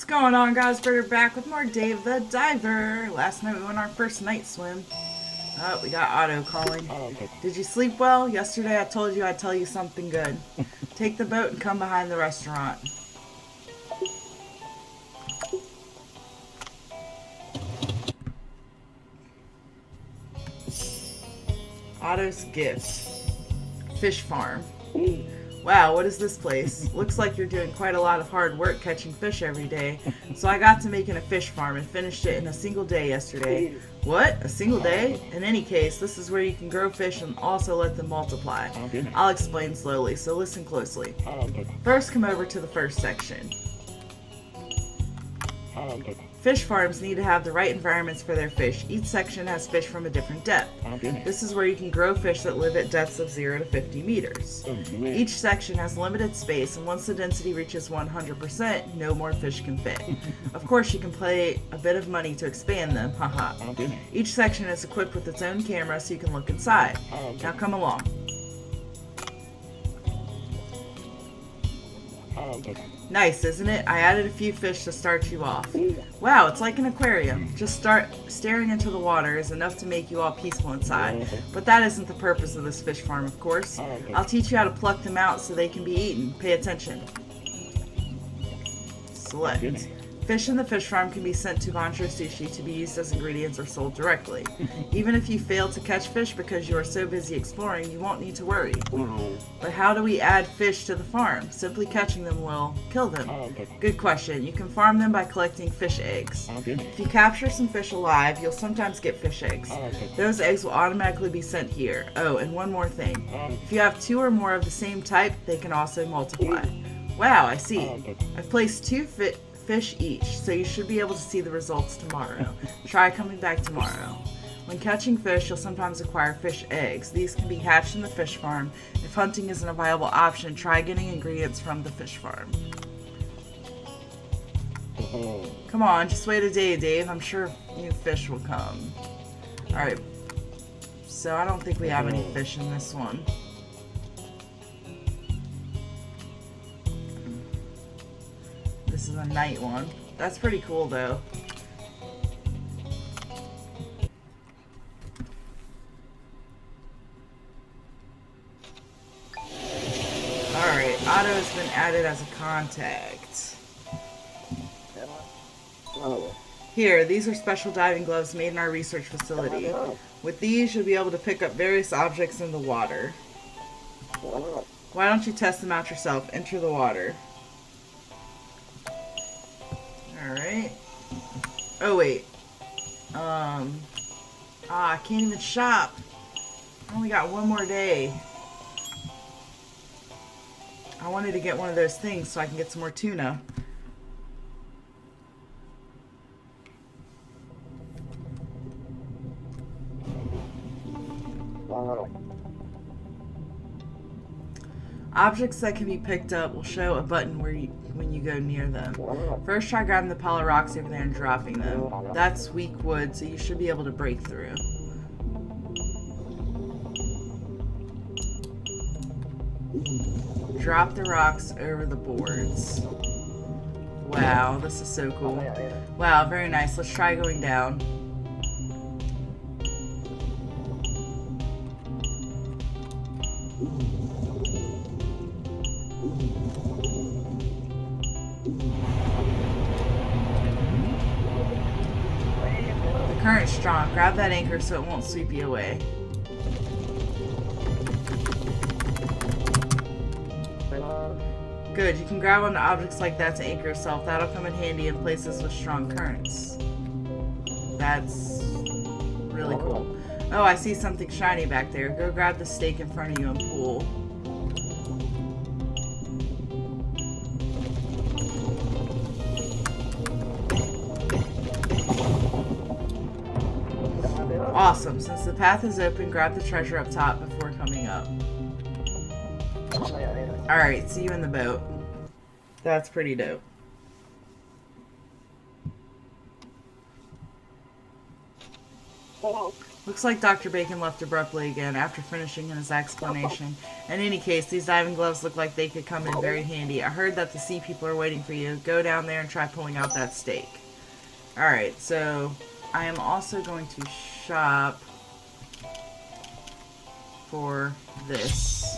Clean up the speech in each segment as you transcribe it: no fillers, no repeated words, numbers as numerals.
What's going on, guys? We're back with more Dave the Diver. Last night we went our first night swim. Oh, we got Otto calling. Did you sleep well? Yesterday I told you I'd tell you something good. Take the boat and come behind the restaurant. Otto's gift. Fish farm. Wow, what is this place? Looks like you're doing quite a lot of hard work catching fish every day. So I got to making a fish farm and finished it in a single day yesterday. What? A single day? In any case, this is where you can grow fish and also let them multiply. I'll explain slowly, so listen closely. First, come over to the first section. Fish farms need to have the right environments for their fish. Each section has fish from a different depth. This is where you can grow fish that live at depths of 0 to 50 meters. Each section has limited space, and once the density reaches 100%, no more fish can fit. Of course, you can pay a bit of money to expand them, haha. Each section is equipped with its own camera so you can look inside. Now come along. Nice, isn't it? I added a few fish to start you off. Wow, it's like an aquarium. Just start staring into the water is enough to make you all peaceful inside. But that isn't the purpose of this fish farm, of course. I'll teach you how to pluck them out so they can be eaten. Pay attention. Select. Fish in the fish farm can be sent to Banchos sushi to be used as ingredients or sold directly. Even if you fail to catch fish because you are so busy exploring, you won't need to worry. But how do we add fish to the farm? Simply catching them will kill them. Good question. You can farm them by collecting fish eggs. If you capture some fish alive, you'll sometimes get fish eggs. Those eggs will automatically be sent here. Oh, and one more thing. If you have 2 or more of the same type, they can also multiply. Wow, I see. I've placed 2 fish each, so you should be able to see the results tomorrow. Try coming back tomorrow. When catching fish, you'll sometimes acquire fish eggs. These can be hatched in the fish farm. If hunting isn't a viable option, try getting ingredients from the fish farm. Come on, just wait a day, Dave. I'm sure new fish will come. Alright. So I don't think we have any fish in this one. This is a night one. That's pretty cool, though. Alright, Otto's been added as a contact. Here, these are special diving gloves made in our research facility. With these, you'll be able to pick up various objects in the water. Why don't you test them out yourself? Enter the water. Alright. Oh, wait. I can't even shop. I only got one more day. I wanted to get one of those things so I can get some more tuna. Objects that can be picked up will show a button when you go near them. First, try grabbing the pile of rocks over there and dropping them. That's weak wood, so you should be able to break through. Drop the rocks over the boards. Wow, this is so cool. Wow, very nice. Let's try going down. The current's strong. Grab that anchor so it won't sweep you away. Good, you can grab onto objects like that to anchor yourself. That'll come in handy in places with strong currents. That's really cool. Oh, I see something shiny back there. Go grab the stake in front of you and pull. Awesome. Since the path is open, grab the treasure up top before coming up. Alright, see you in the boat. That's pretty dope. Looks like Dr. Bacon left abruptly again after finishing his explanation. In any case, these diving gloves look like they could come in very handy. I heard that the sea people are waiting for you. Go down there and try pulling out that steak. Alright, so I am also going to shop for this.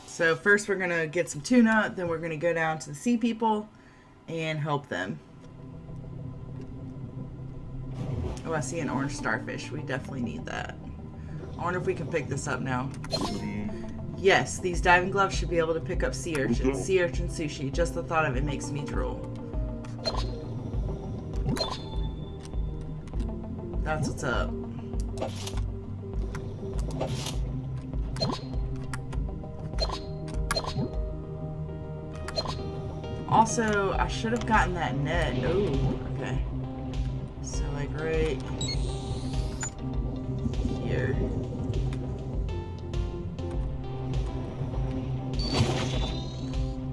So first we're going to get some tuna, then we're going to go down to the sea people and help them. Oh, I see an orange starfish. We definitely need that. I wonder if we can pick this up now. Yes, these diving gloves should be able to pick up sea urchins. Sea urchin sushi. Just the thought of it makes me drool. That's what's up. Also, I should have gotten that net. Oh, okay. So, like, right here.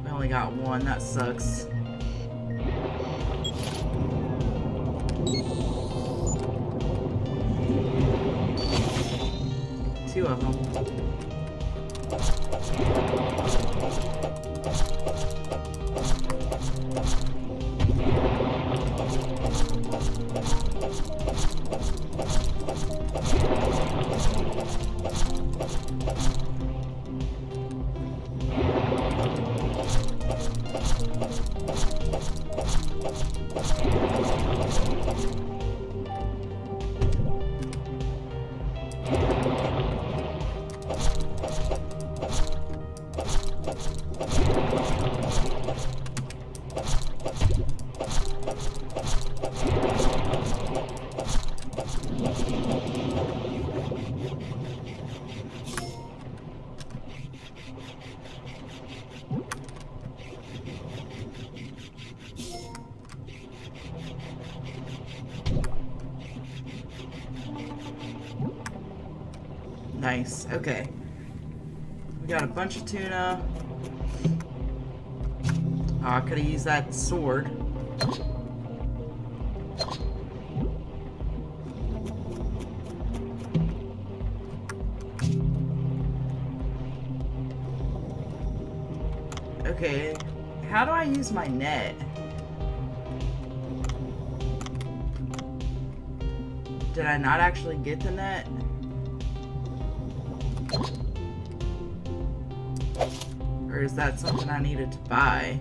We only got one. That sucks. Two of them. Nice. Okay. We got a bunch of tuna. Oh, I could have used that sword. Okay. How do I use my net? Did I not actually get the net? Or is that something I needed to buy?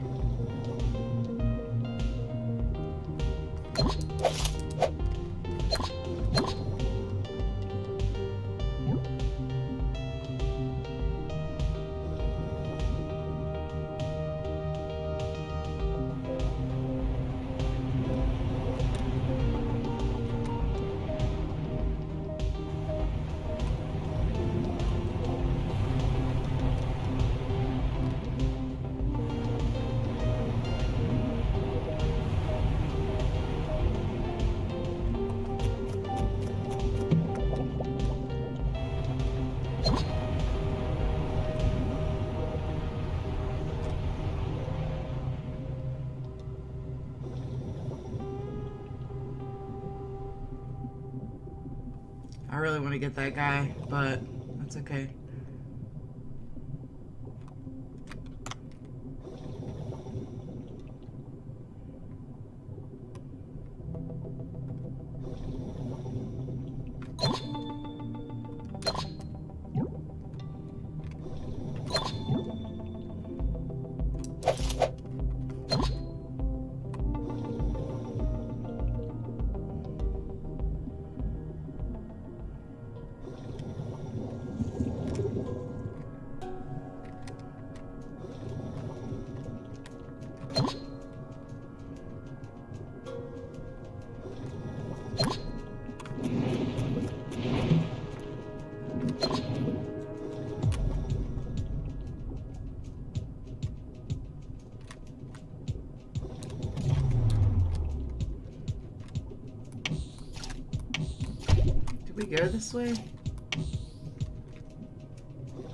I really want to get that guy, but that's okay. Did we go this way? I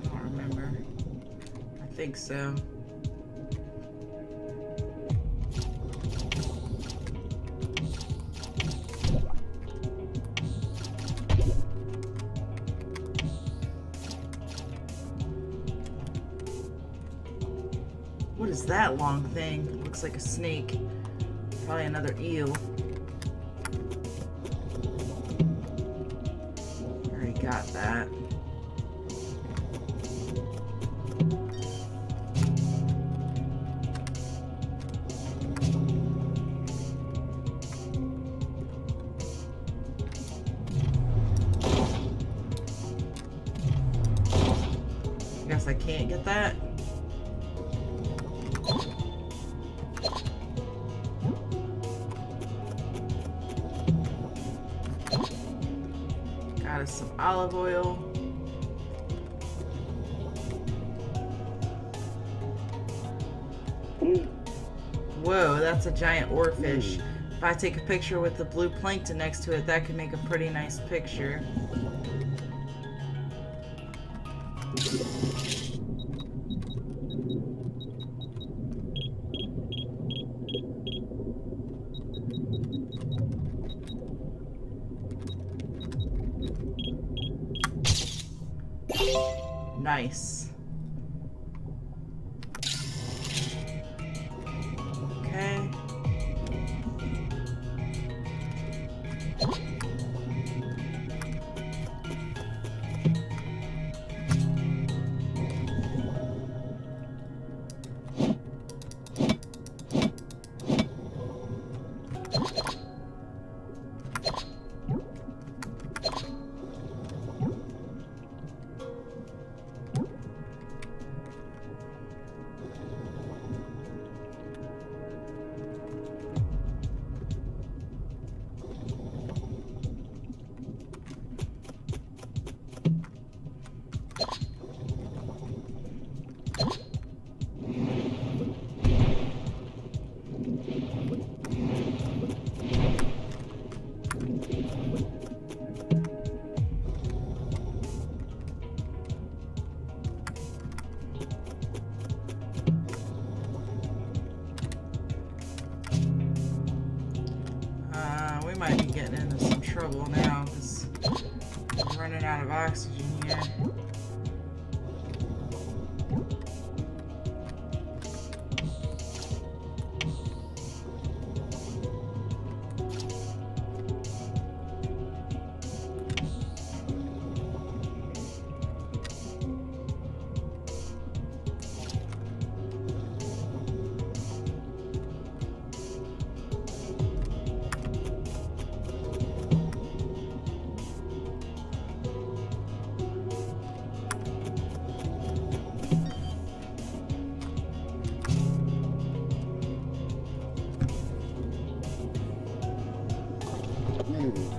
don't remember. I think so. What is that long thing? Looks like a snake. Probably another eel. Already got that. Guess I can't get that. Got us some olive oil. Whoa, that's a giant oarfish. If I take a picture with the blue plankton next to it, that could make a pretty nice picture. Nice. Okay. We might be getting into some trouble now because I'm running out of oxygen here.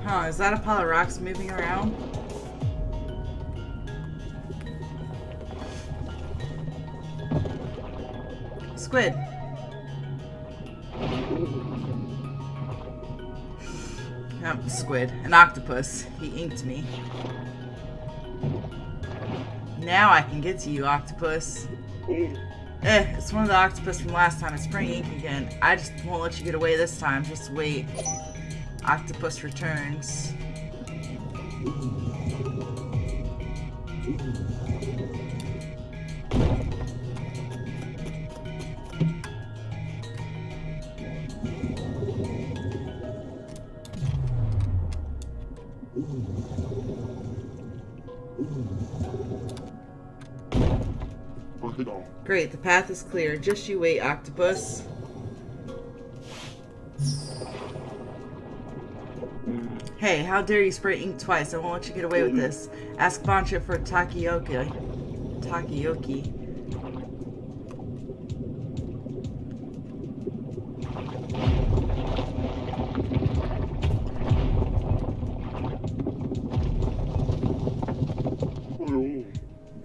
Huh, is that a pile of rocks moving around? Squid. Squid. An octopus. He inked me. Now I can get to you, octopus. It's one of the octopus from last time. It's spraying ink again. I just won't let you get away this time. Just wait. Octopus returns. Great, the path is clear. Just you wait, octopus. Hey, how dare you spray ink twice? I won't let you get away with this. Ask Banchos for takoyaki. Takoyaki.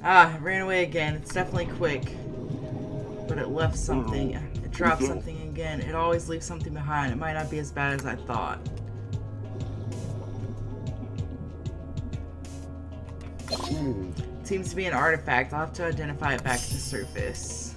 Ah, it ran away again. It's definitely quick. But it left something. It dropped something again. It always leaves something behind. It might not be as bad as I thought. It seems to be an artifact. I'll have to identify it back to the surface.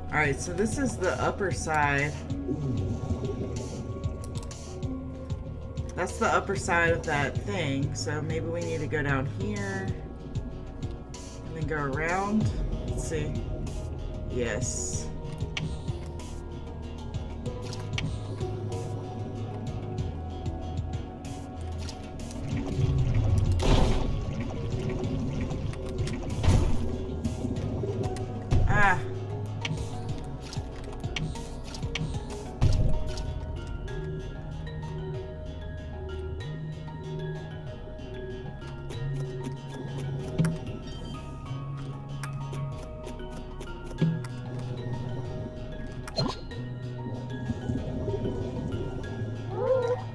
Alright, so this is the upper side. That's the upper side of that thing, so maybe we need to go down here and then go around. Let's see. Yes. Ah.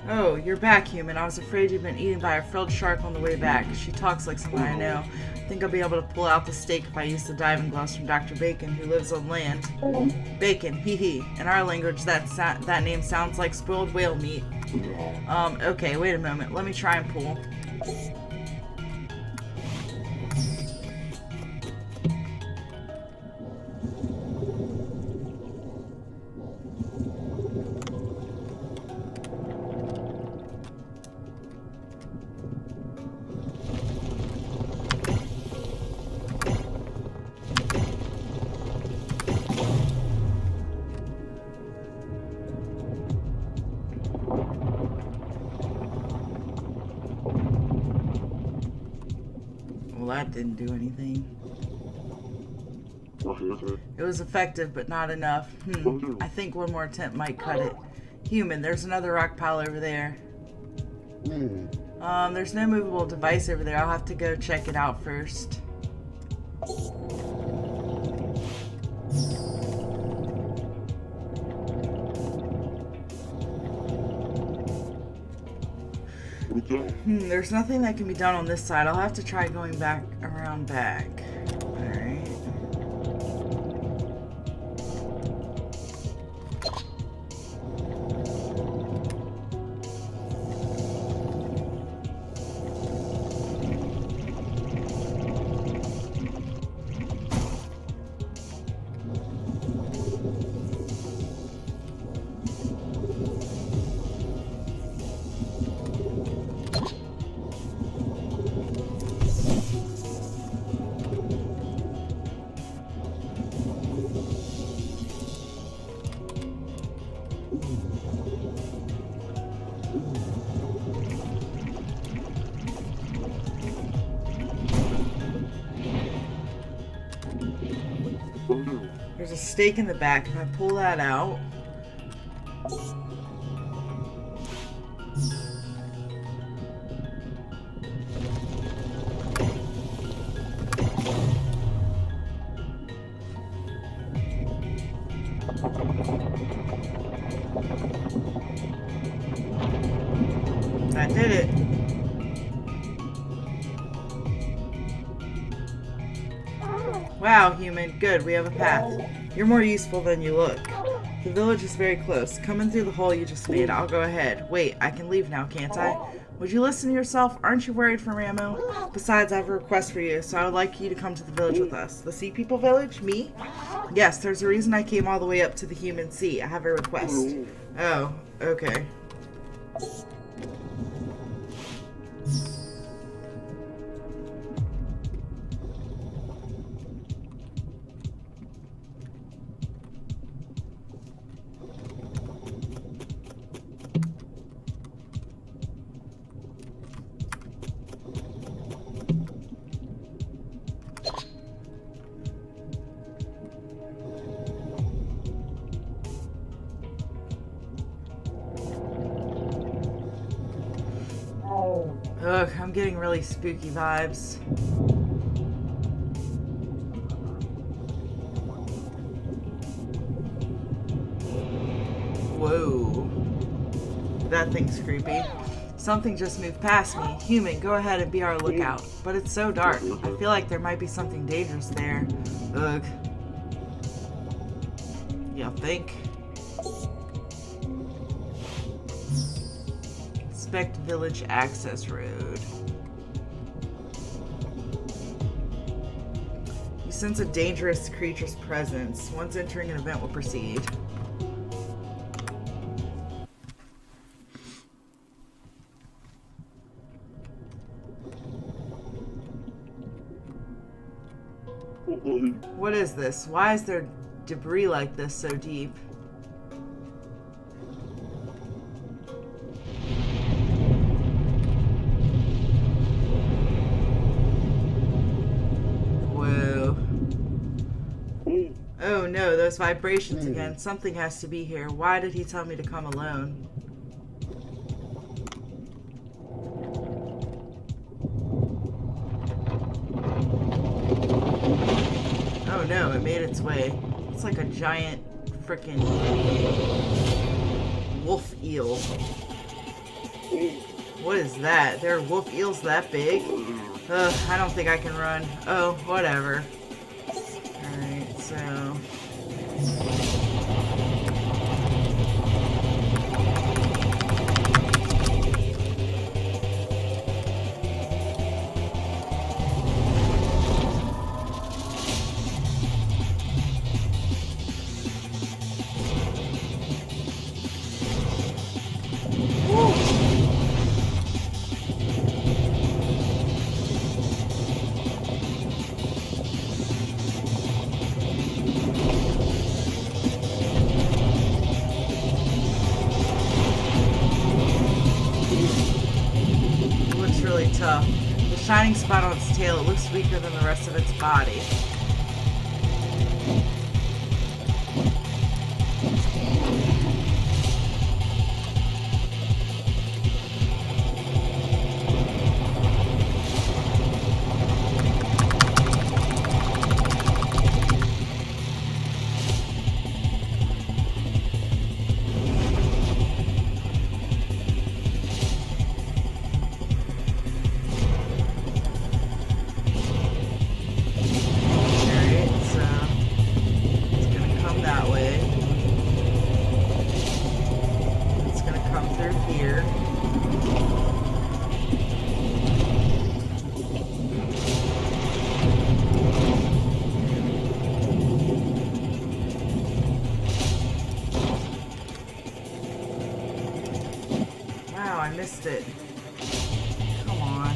Oh, you're back, human. I was afraid you'd been eaten by a frilled shark on the way back. She talks like someone I know. I think I'll be able to pull out the steak if I use the diving gloves from Dr. Bacon, who lives on land. Bacon, hee hee. In our language, that name sounds like spoiled whale meat. Okay, wait a moment. Let me try and pull. Well, that didn't do anything. It was effective, but not enough. I think one more attempt might cut it. Human, there's another rock pile over there. There's no movable device over there. I'll have to go check it out first. There's nothing that can be done on this side. I'll have to try going back around back. Alright. There's a stake in the back. If I pull that out... I did it. Wow, human. Good, we have a path. You're more useful than you look. The village is very close. Come in through the hole you just made. I'll go ahead. Wait, I can leave now, can't I? Would you listen to yourself? Aren't you worried for Ramo? Besides, I have a request for you, so I would like you to come to the village with us. The Sea People Village? Me? Yes, there's a reason I came all the way up to the human sea. I have a request. Oh, okay. Ugh, I'm getting really spooky vibes. Whoa. That thing's creepy. Something just moved past me. Human, go ahead and be our lookout. But it's so dark. I feel like there might be something dangerous there. Ugh. You think? Inspect village access road. You sense a dangerous creature's presence. Once entering an event will proceed. What is this? Why is there debris like this so deep? Whoa. Oh no, those vibrations again. Something has to be here. Why did he tell me to come alone? Oh no, it made its way. It's like a giant frickin' wolf eel. What is that? There are wolf eels that big? Ugh, I don't think I can run. Oh, whatever. Alright, so... tough. The shining spot on its tail, it looks weaker than the rest of its body. I missed it. Come on.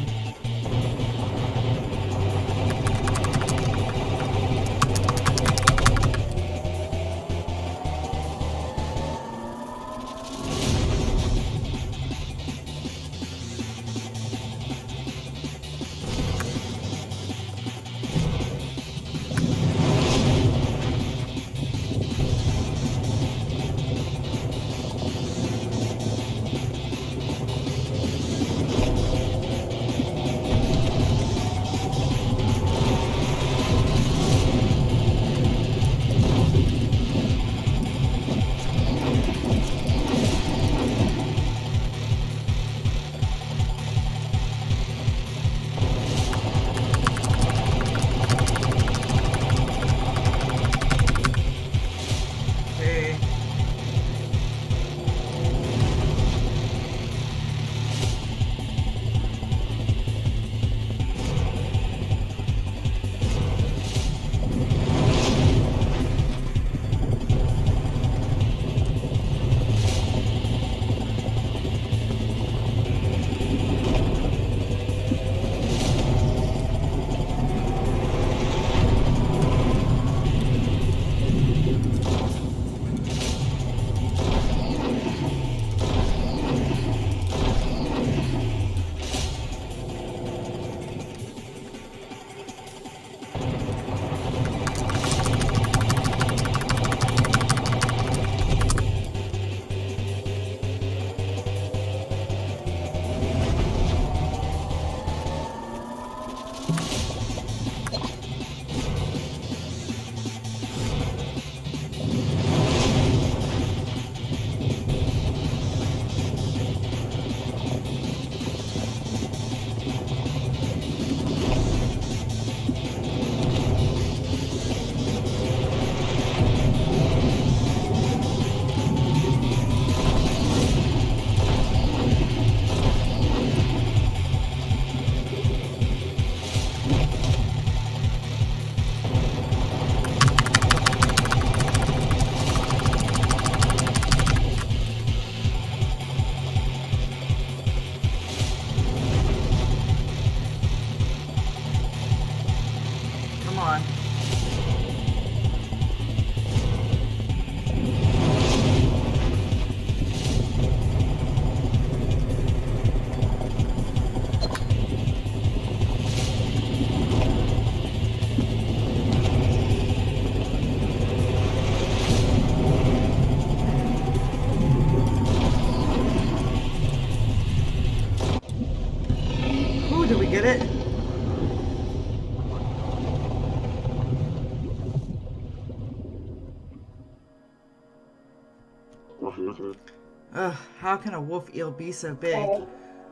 Ugh, how can a wolf eel be so big?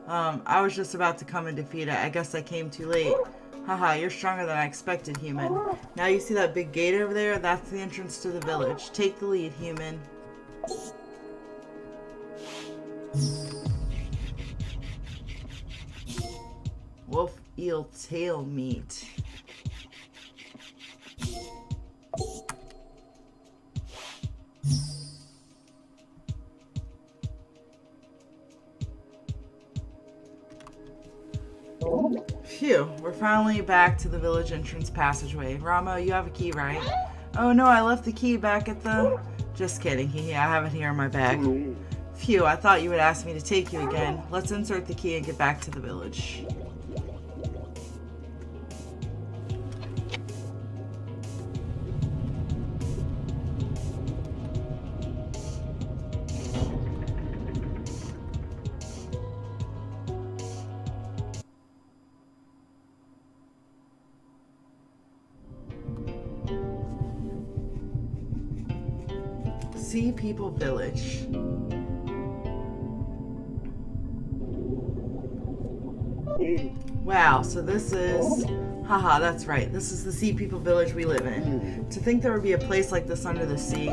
I was just about to come and defeat it. I guess I came too late. Haha, you're stronger than I expected, human. Now you see that big gate over there? That's the entrance to the village. Take the lead, human. Wolf eel tail meat. Phew, we're finally back to the village entrance passageway. Ramo, you have a key, right? Oh no, I left the key back at the... Just kidding, I have it here in my bag. Phew, I thought you would ask me to take you again. Let's insert the key and get back to the village. Sea People Village. Wow, so this is... Haha, that's right. This is the Sea People Village we live in. To think there would be a place like this under the sea.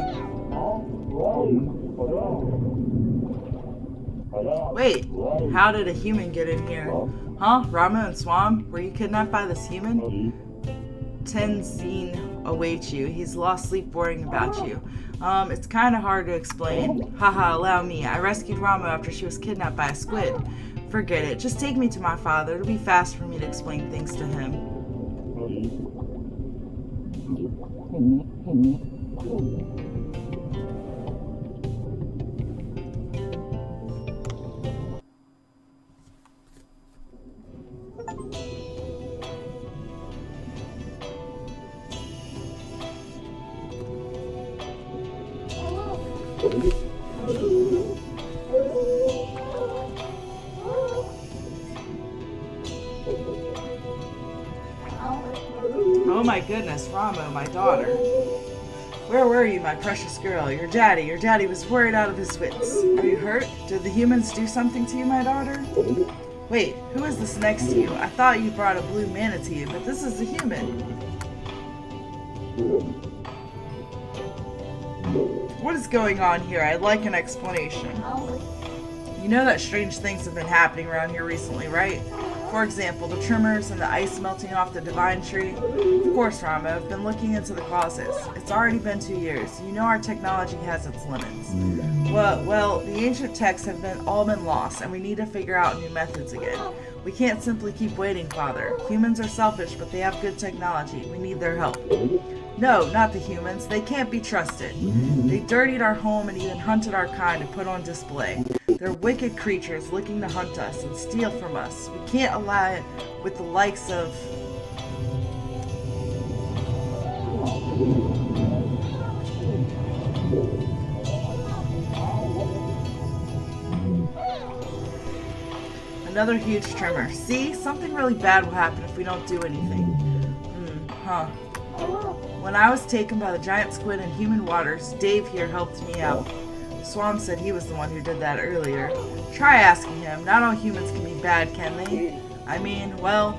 Wait, how did a human get in here? Huh? Rama and Swam? Were you kidnapped by this human? Tenzin awaits you. He's lost sleep worrying about you. It's kind of hard to explain. Haha, allow me. I rescued Rama after she was kidnapped by a squid. Forget it. Just take me to my father. It'll be fast for me to explain things to him. Oh my goodness, Ramo, my daughter. Where were you, my precious girl? Your daddy was worried out of his wits. Are you hurt? Did the humans do something to you, my daughter? Wait, who is this next to you? I thought you brought a blue manatee, but this is a human. What is going on here? I'd like an explanation. You know that strange things have been happening around here recently, right? For example, the tremors and the ice melting off the divine tree. Of course, Rama, I've been looking into the causes. It's already been 2 years. You know our technology has its limits. Well, the ancient texts have all been lost, and we need to figure out new methods again. We can't simply keep waiting, Father. Humans are selfish, but they have good technology. We need their help. No, not the humans. They can't be trusted. They dirtied our home and even hunted our kind to put on display. They're wicked creatures looking to hunt us and steal from us. We can't allow it with the likes of... Another huge tremor. See? Something really bad will happen if we don't do anything. When I was taken by the giant squid in human waters, Dave here helped me out. Swam said he was the one who did that earlier. Try asking him. Not all humans can be bad, can they? I mean, well,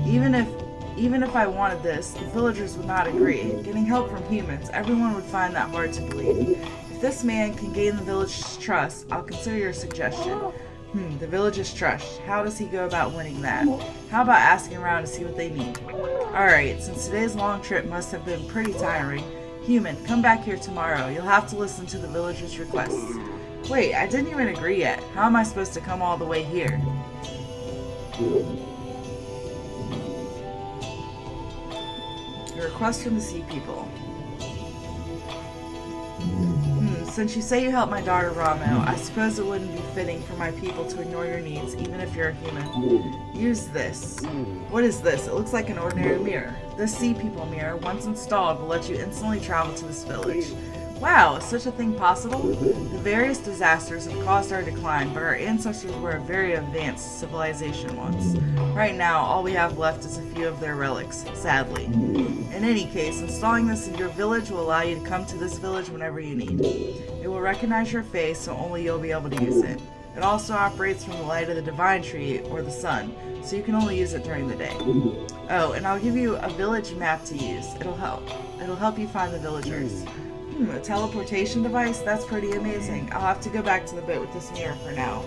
even if I wanted this, the villagers would not agree. Getting help from humans, everyone would find that hard to believe. If this man can gain the village's trust, I'll consider your suggestion. The village's trust. How does he go about winning that? How about asking around to see what they need? Alright, since today's long trip must have been pretty tiring, human, come back here tomorrow. You'll have to listen to the villagers' requests. Wait, I didn't even agree yet. How am I supposed to come all the way here? A request from the Sea People. Since you say you helped my daughter Ramo, I suppose it wouldn't be fitting for my people to ignore your needs, even if you're a human. Use this. What is this? It looks like an ordinary mirror. This Sea People mirror, once installed, will let you instantly travel to this village. Wow, is such a thing possible? The various disasters have caused our decline, but our ancestors were a very advanced civilization once. Right now, all we have left is a few of their relics, sadly. In any case, installing this in your village will allow you to come to this village whenever you need. It will recognize your face, so only you'll be able to use it. It also operates from the light of the divine tree or the sun, so you can only use it during the day. Oh, and I'll give you a village map to use. It'll help. It'll help you find the villagers. A teleportation device? That's pretty amazing. I'll have to go back to the boat with this mirror for now.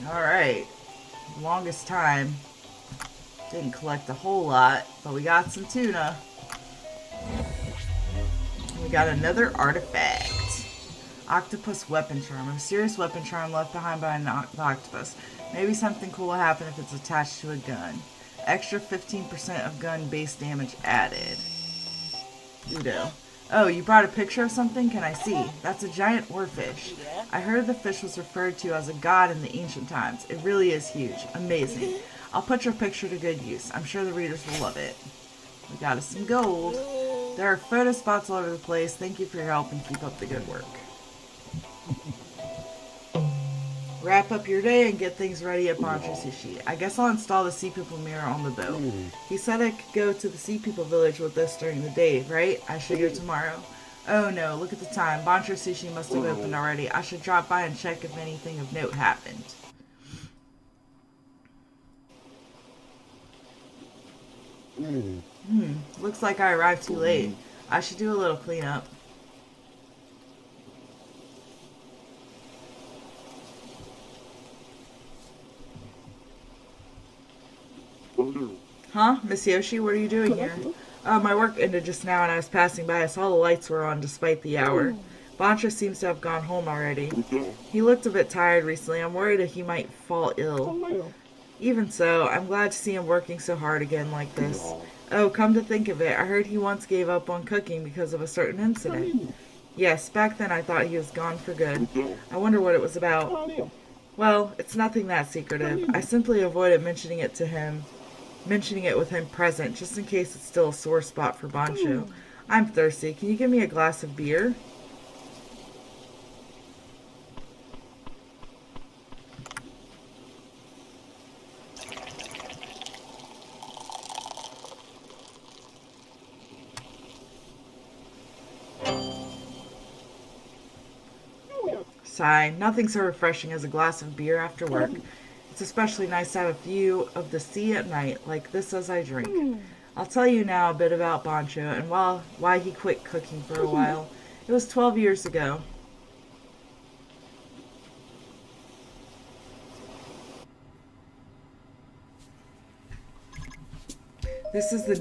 Alright. Longest time. Didn't collect a whole lot, but we got some tuna. We got another artifact. Octopus weapon charm. A mysterious weapon charm left behind by an octopus. Maybe something cool will happen if it's attached to a gun. Extra 15% of gun base damage added. Udo. Oh, you brought a picture of something? Can I see? That's a giant oarfish. I heard the fish was referred to as a god in the ancient times. It really is huge. Amazing. I'll put your picture to good use. I'm sure the readers will love it. We got us some gold. There are photo spots all over the place. Thank you for your help and keep up the good work. Wrap up your day and get things ready at Banchos Sushi. I guess I'll install the Sea People mirror on the boat. He said I could go to the Sea People village with this during the day, right? I should go tomorrow. Oh no, look at the time. Banchos Sushi must have opened already. I should drop by and check if anything of note happened. Looks like I arrived too late. I should do a little cleanup. Huh? Miss Yoshi, what are you doing here? My work ended just now and I was passing by. I saw the lights were on despite the hour. Bancho seems to have gone home already. He looked a bit tired recently. I'm worried that he might fall ill. Even so, I'm glad to see him working so hard again like this. Oh, come to think of it, I heard he once gave up on cooking because of a certain incident. Yes, back then I thought he was gone for good. I wonder what it was about. Well, it's nothing that secretive. I simply avoided mentioning it with him present, just in case it's still a sore spot for Bancho. I'm thirsty. Can you give me a glass of beer? Sigh. Nothing so refreshing as a glass of beer after work. It's especially nice to have a view of the sea at night, like this as I drink. I'll tell you now a bit about Bancho and why he quit cooking for a while. It was 12 years ago. This is the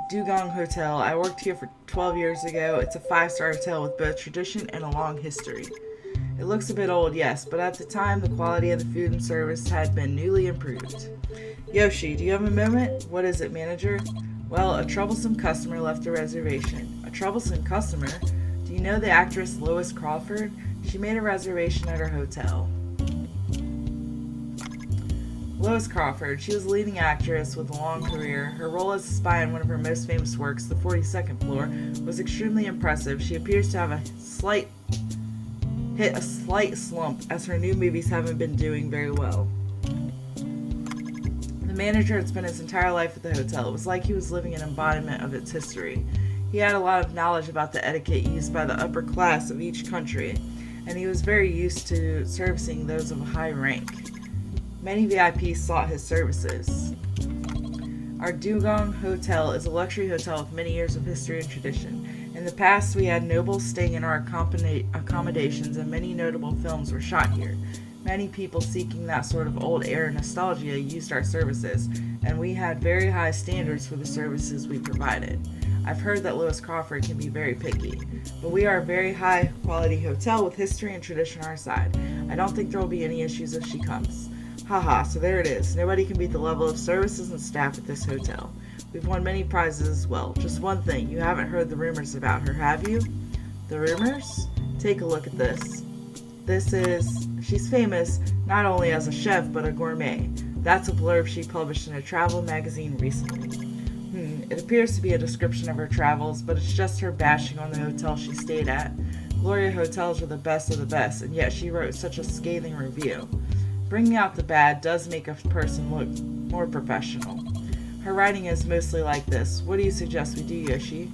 Dugong Hotel. I worked here for 12 years ago. It's a 5-star hotel with both tradition and a long history. It looks a bit old, yes, but at the time, the quality of the food and service had been newly improved. Yoshi, do you have a moment? What is it, manager? Well, a troublesome customer left a reservation. A troublesome customer? Do you know the actress Lois Crawford? She made a reservation at her hotel. Lois Crawford, she was a leading actress with a long career. Her role as a spy in one of her most famous works, The 42nd Floor, was extremely impressive. She appears to have hit a slight slump as her new movies haven't been doing very well. The manager had spent his entire life at the hotel. It was like he was living an embodiment of its history. He had a lot of knowledge about the etiquette used by the upper class of each country, and he was very used to servicing those of a high rank. Many VIPs sought his services. Our Dugong Hotel is a luxury hotel with many years of history and tradition. In the past, we had nobles staying in our accommodations, and many notable films were shot here. Many people seeking that sort of old air and nostalgia used our services, and we had very high standards for the services we provided. I've heard that Lois Crawford can be very picky, but we are a very high-quality hotel with history and tradition on our side. I don't think there will be any issues if she comes. Haha, so there it is. Nobody can beat the level of services and staff at this hotel. We've won many prizes as well. Just one thing, you haven't heard the rumors about her, have you? The rumors? Take a look at this. She's famous not only as a chef, but a gourmet. That's a blurb she published in a travel magazine recently. It appears to be a description of her travels, but it's just her bashing on the hotel she stayed at. Gloria hotels are the best of the best, and yet she wrote such a scathing review. Bringing out the bad does make a person look more professional. Her writing is mostly like this. What do you suggest we do, Yoshi?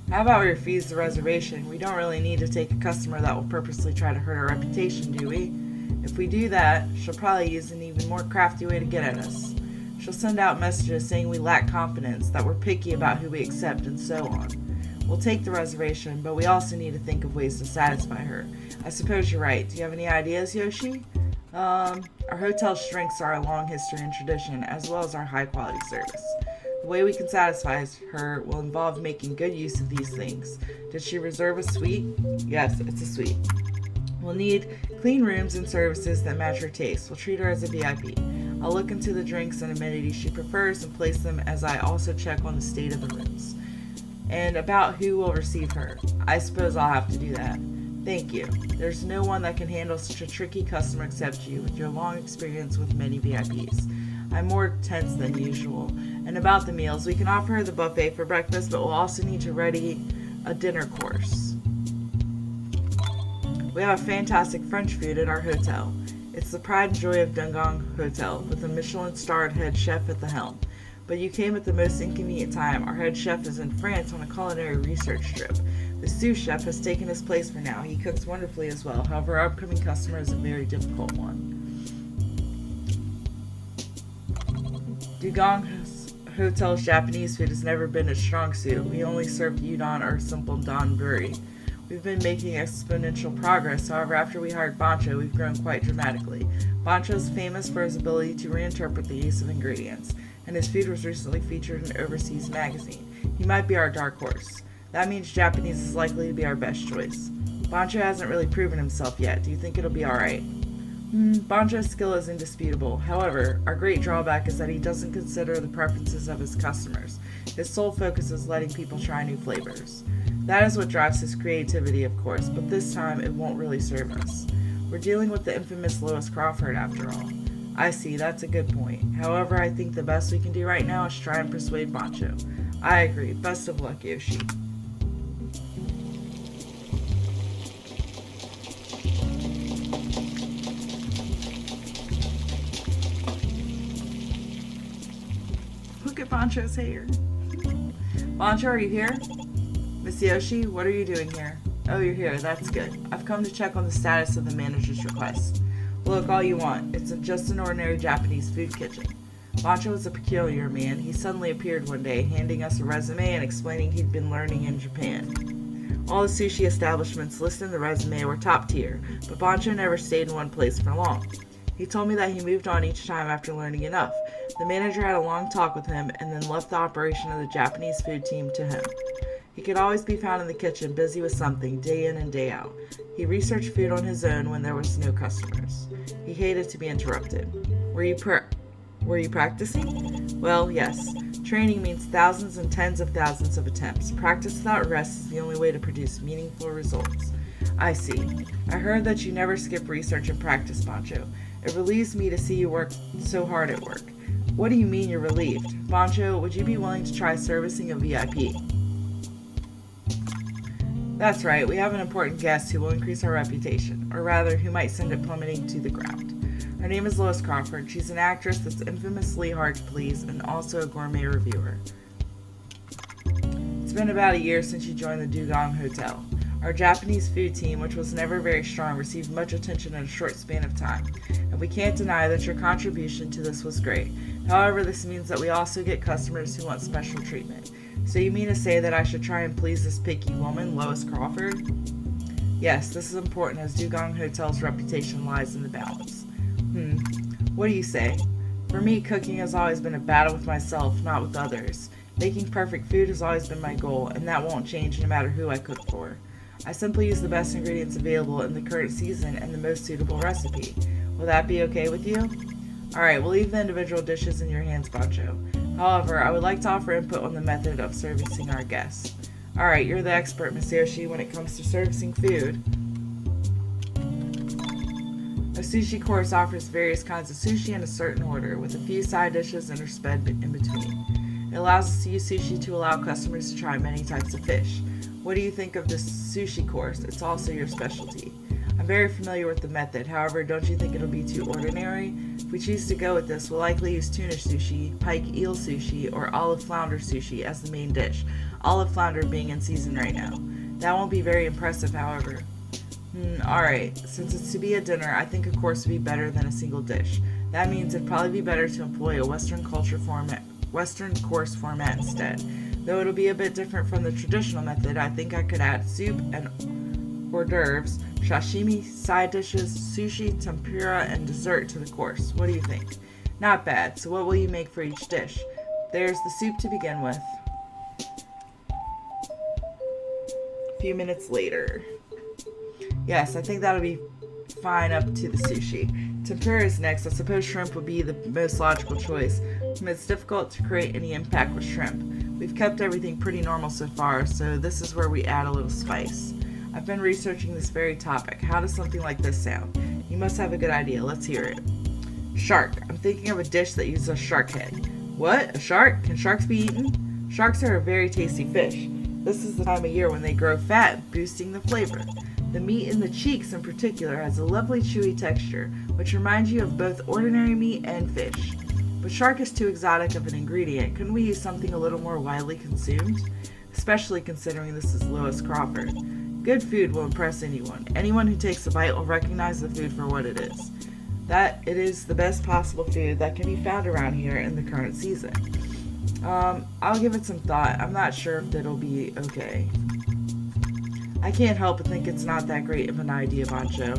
How about we refuse the reservation? We don't really need to take a customer that will purposely try to hurt our reputation, do we? If we do that, she'll probably use an even more crafty way to get at us. She'll send out messages saying we lack confidence, that we're picky about who we accept, and so on. We'll take the reservation, but we also need to think of ways to satisfy her. I suppose you're right. Do you have any ideas, Yoshi? Our hotel's strengths are our long history and tradition, as well as our high-quality service. The way we can satisfy her will involve making good use of these things. Did she reserve a suite? Yes, it's a suite. We'll need clean rooms and services that match her taste. We'll treat her as a VIP. I'll look into the drinks and amenities she prefers and place them as I also check on the state of the rooms. And about who will receive her. I suppose I'll have to do that. Thank you. There's no one that can handle such a tricky customer except you, with your long experience with many VIPs. I'm more tense than usual. And about the meals, we can offer her the buffet for breakfast, but we'll also need to ready a dinner course. We have a fantastic French food at our hotel. It's the pride and joy of Dugong Hotel, with a Michelin-starred head chef at the helm. But you came at the most inconvenient time. Our head chef is in France on a culinary research trip. The sous chef has taken his place for now. He cooks wonderfully as well. However, our upcoming customer is a very difficult one. Dugong Hotel's Japanese food has never been its strong suit. We only served udon or simple donburi. We've been making exponential progress. However, after we hired Bancho, we've grown quite dramatically. Bancho is famous for his ability to reinterpret the use of ingredients, and his food was recently featured in an overseas magazine. He might be our dark horse. That means Japanese is likely to be our best choice. Bancho hasn't really proven himself yet. Do you think it'll be alright? Bancho's skill is indisputable. However, our great drawback is that he doesn't consider the preferences of his customers. His sole focus is letting people try new flavors. That is what drives his creativity, of course, but this time it won't really serve us. We're dealing with the infamous Lois Crawford, after all. I see, that's a good point. However, I think the best we can do right now is try and persuade Bancho. I agree. Best of luck, Yoshi. Look at Bancho's hair. Bancho, are you here? Miss Yoshi, what are you doing here? Oh, you're here. That's good. I've come to check on the status of the manager's request. Look, all you want. It's just an ordinary Japanese food kitchen. Bancho was a peculiar man. He suddenly appeared one day, handing us a resume and explaining he'd been learning in Japan. All the sushi establishments listed in the resume were top tier, but Bancho never stayed in one place for long. He told me that he moved on each time after learning enough. The manager had a long talk with him and then left the operation of the Japanese food team to him. He could always be found in the kitchen, busy with something, day in and day out. He researched food on his own when there was no customers. He hated to be interrupted. Were you practicing? Well, yes. Training means thousands and tens of thousands of attempts. Practice without rest is the only way to produce meaningful results. I see. I heard that you never skip research and practice, Bancho. It relieves me to see you work so hard at work. What do you mean you're relieved? Bancho, would you be willing to try servicing a VIP? That's right, we have an important guest who will increase our reputation, or rather, who might send it plummeting to the ground. Her name is Lois Crawford. She's an actress that's infamously hard to please and also a gourmet reviewer. It's been about a year since you joined the Dugong Hotel. Our Japanese food team, which was never very strong, received much attention in a short span of time, and we can't deny that your contribution to this was great. However, this means that we also get customers who want special treatment. So you mean to say that I should try and please this picky woman, Lois Crawford? Yes, this is important as Dugong Hotel's reputation lies in the balance. What do you say? For me, cooking has always been a battle with myself, not with others. Making perfect food has always been my goal, and that won't change no matter who I cook for. I simply use the best ingredients available in the current season and the most suitable recipe. Will that be okay with you? Alright, we'll leave the individual dishes in your hands, Bancho. However, I would like to offer input on the method of servicing our guests. Alright, you're the expert, Miss Yoshi, when it comes to servicing food. A sushi course offers various kinds of sushi in a certain order, with a few side dishes interspersed in between. It allows us to use sushi to allow customers to try many types of fish. What do you think of this sushi course? It's also your specialty. I'm very familiar with the method, however, don't you think it'll be too ordinary? If we choose to go with this, we'll likely use tuna sushi, pike eel sushi, or olive flounder sushi as the main dish, olive flounder being in season right now. That won't be very impressive, however. Alright, since it's to be a dinner, I think a course would be better than a single dish. That means it'd probably be better to employ a Western course format instead. Though it'll be a bit different from the traditional method, I think I could add soup and hors d'oeuvres, sashimi, side dishes, sushi, tempura, and dessert to the course. What do you think? Not bad. So what will you make for each dish? There's the soup to begin with. A few minutes later. Yes, I think that'll be fine up to the sushi. Tempura is next. I suppose shrimp would be the most logical choice. It's difficult to create any impact with shrimp. We've kept everything pretty normal so far, so this is where we add a little spice. I've been researching this very topic. How does something like this sound? You must have a good idea. Let's hear it. Shark. I'm thinking of a dish that uses a shark head. What? A shark? Can sharks be eaten? Sharks are a very tasty fish. This is the time of year when they grow fat, boosting the flavor. The meat in the cheeks in particular has a lovely chewy texture, which reminds you of both ordinary meat and fish. But shark is too exotic of an ingredient. Couldn't we use something a little more widely consumed? Especially considering this is Lois Crawford. Good food will impress anyone. Anyone who takes a bite will recognize the food for what it is. That it is the best possible food that can be found around here in the current season. I'll give it some thought. I'm not sure if it'll be okay. I can't help but think it's not that great of an idea, Bancho.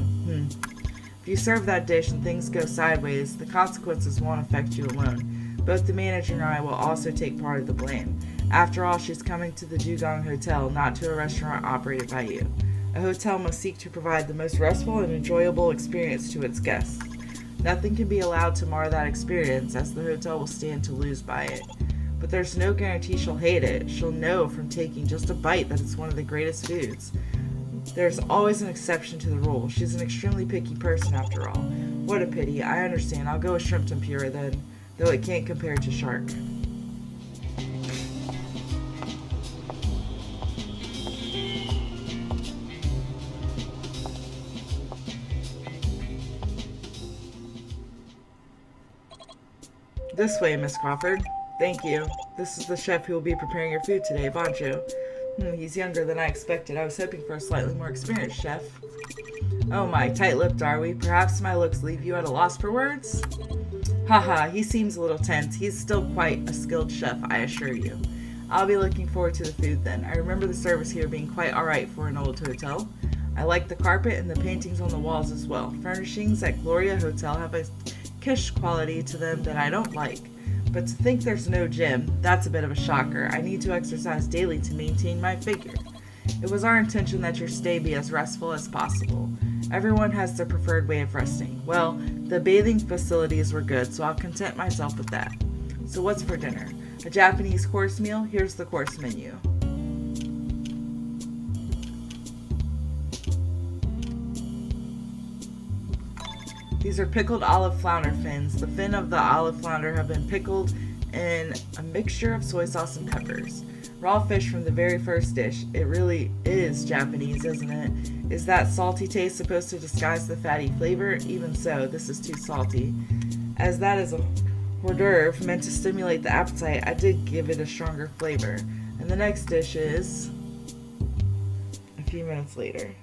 If you serve that dish and things go sideways, the consequences won't affect you alone. Both the manager and I will also take part of the blame. After all, she's coming to the Dugong Hotel, not to a restaurant operated by you. A hotel must seek to provide the most restful and enjoyable experience to its guests. Nothing can be allowed to mar that experience, as the hotel will stand to lose by it. But there's no guarantee she'll hate it. She'll know from taking just a bite that it's one of the greatest foods. There's always an exception to the rule. She's an extremely picky person after all. What a pity. I understand. I'll go with shrimp tempura then, though it can't compare to shark. This way, Miss Crawford. Thank you. This is the chef who will be preparing your food today, Bancho. He's younger than I expected. I was hoping for a slightly more experienced chef. Oh my, tight-lipped are we? Perhaps my looks leave you at a loss for words? Haha, he seems a little tense. He's still quite a skilled chef, I assure you. I'll be looking forward to the food then. I remember the service here being quite alright for an old hotel. I like the carpet and the paintings on the walls as well. Furnishings at Gloria Hotel have a kitsch quality to them that I don't like. But to think there's no gym, that's a bit of a shocker. I need to exercise daily to maintain my figure. It was our intention that your stay be as restful as possible. Everyone has their preferred way of resting. Well, the bathing facilities were good, so I'll content myself with that. So what's for dinner? A Japanese course meal? Here's the course menu. These are pickled olive flounder fins. The fin of the olive flounder have been pickled in a mixture of soy sauce and peppers. Raw fish from the very first dish. It really is Japanese, isn't it? Is that salty taste supposed to disguise the fatty flavor? Even so, this is too salty. As that is a hors d'oeuvre meant to stimulate the appetite, I did give it a stronger flavor. And the next dish is a few minutes later.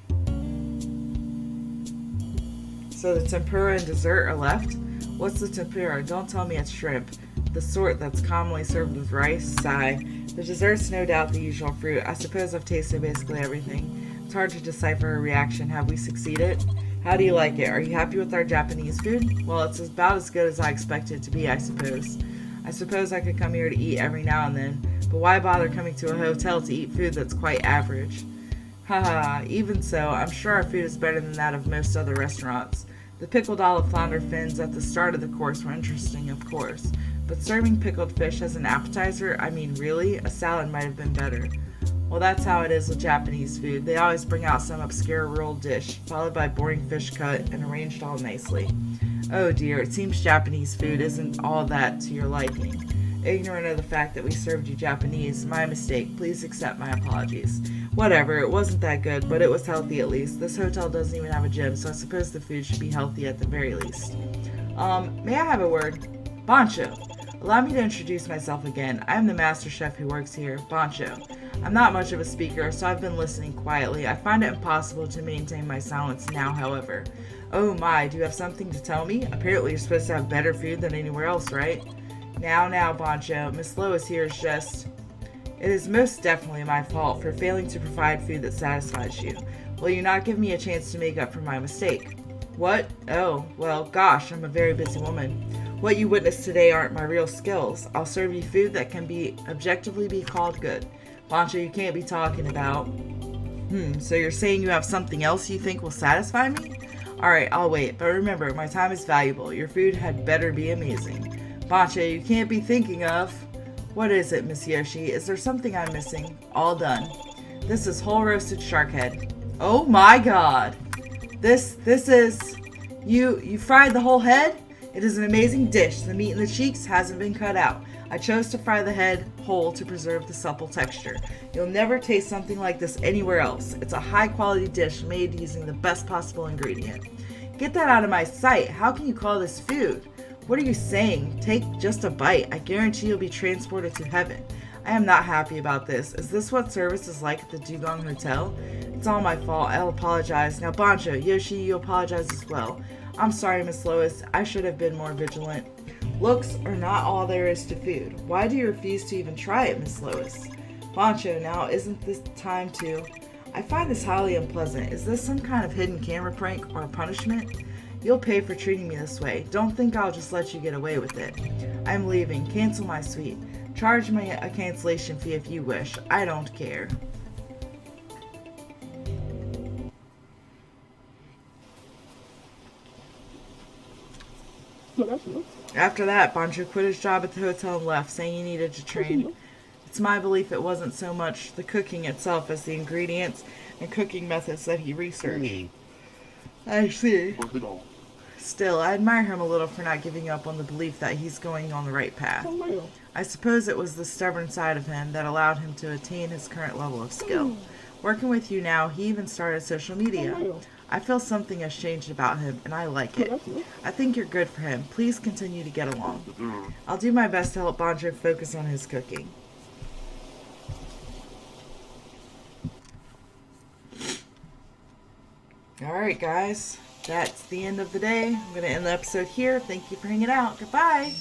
So the tempura and dessert are left. What's the tempura? Don't tell me it's shrimp. The sort that's commonly served with rice. Sigh. The dessert's no doubt the usual fruit. I suppose I've tasted basically everything. It's hard to decipher a reaction. Have we succeeded? How do you like it? Are you happy with our Japanese food? Well, it's about as good as I expected it to be, I suppose. I suppose I could come here to eat every now and then, but why bother coming to a hotel to eat food that's quite average? Haha, even so, I'm sure our food is better than that of most other restaurants. The pickled olive flounder fins at the start of the course were interesting, of course, but serving pickled fish as an appetizer, I mean really, a salad might have been better. Well, that's how it is with Japanese food. They always bring out some obscure rural dish, followed by boring fish cut and arranged all nicely. Oh dear, it seems Japanese food isn't all that to your liking. Ignorant of the fact that we served you Japanese, my mistake. Please accept my apologies. Whatever, it wasn't that good, but it was healthy at least. This hotel doesn't even have a gym, so I suppose the food should be healthy at the very least. May I have a word? Bancho. Allow me to introduce myself again. I am the master chef who works here, Bancho. I'm not much of a speaker, so I've been listening quietly. I find it impossible to maintain my silence now, however. Oh my, do you have something to tell me? Apparently you're supposed to have better food than anywhere else, right? Now, Bancho, Miss Lois here is just... It is most definitely my fault for failing to provide food that satisfies you. Will you not give me a chance to make up for my mistake? What? Oh, well, gosh, I'm a very busy woman. What you witnessed today aren't my real skills. I'll serve you food that can objectively be called good. Bancho, you can't be talking about... So you're saying you have something else you think will satisfy me? Alright, I'll wait, but remember, my time is valuable. Your food had better be amazing. Bancho, you can't be thinking of... What is it, Miss Yoshi? Is there something I'm missing? All done. This is whole roasted shark head. Oh my god! This is... You fried the whole head? It is an amazing dish. The meat in the cheeks hasn't been cut out. I chose to fry the head whole to preserve the supple texture. You'll never taste something like this anywhere else. It's a high-quality dish made using the best possible ingredient. Get that out of my sight. How can you call this food? What are you saying? Take just a bite. I guarantee you'll be transported to heaven. I am not happy about this. Is this what service is like at the Dugong Hotel? It's all my fault. I'll apologize. Now, Bancho, Yoshi, you apologize as well. I'm sorry, Miss Lois. I should have been more vigilant. Looks are not all there is to food. Why do you refuse to even try it, Miss Lois? Bancho, now isn't this time to... I find this highly unpleasant. Is this some kind of hidden camera prank or punishment? You'll pay for treating me this way. Don't think I'll just let you get away with it. I'm leaving. Cancel my suite. Charge me a cancellation fee if you wish. I don't care. After that, Bancho quit his job at the hotel and left, saying he needed to train. It's my belief it wasn't so much the cooking itself as the ingredients and cooking methods that he researched. I see. Still, I admire him a little for not giving up on the belief that he's going on the right path. I suppose it was the stubborn side of him that allowed him to attain his current level of skill. Working with you now, he even started social media. I feel something has changed about him, and I like it. I think you're good for him. Please continue to get along. I'll do my best to help Bancho focus on his cooking. Alright, guys. That's the end of the day. I'm going to end the episode here. Thank you for hanging out. Goodbye.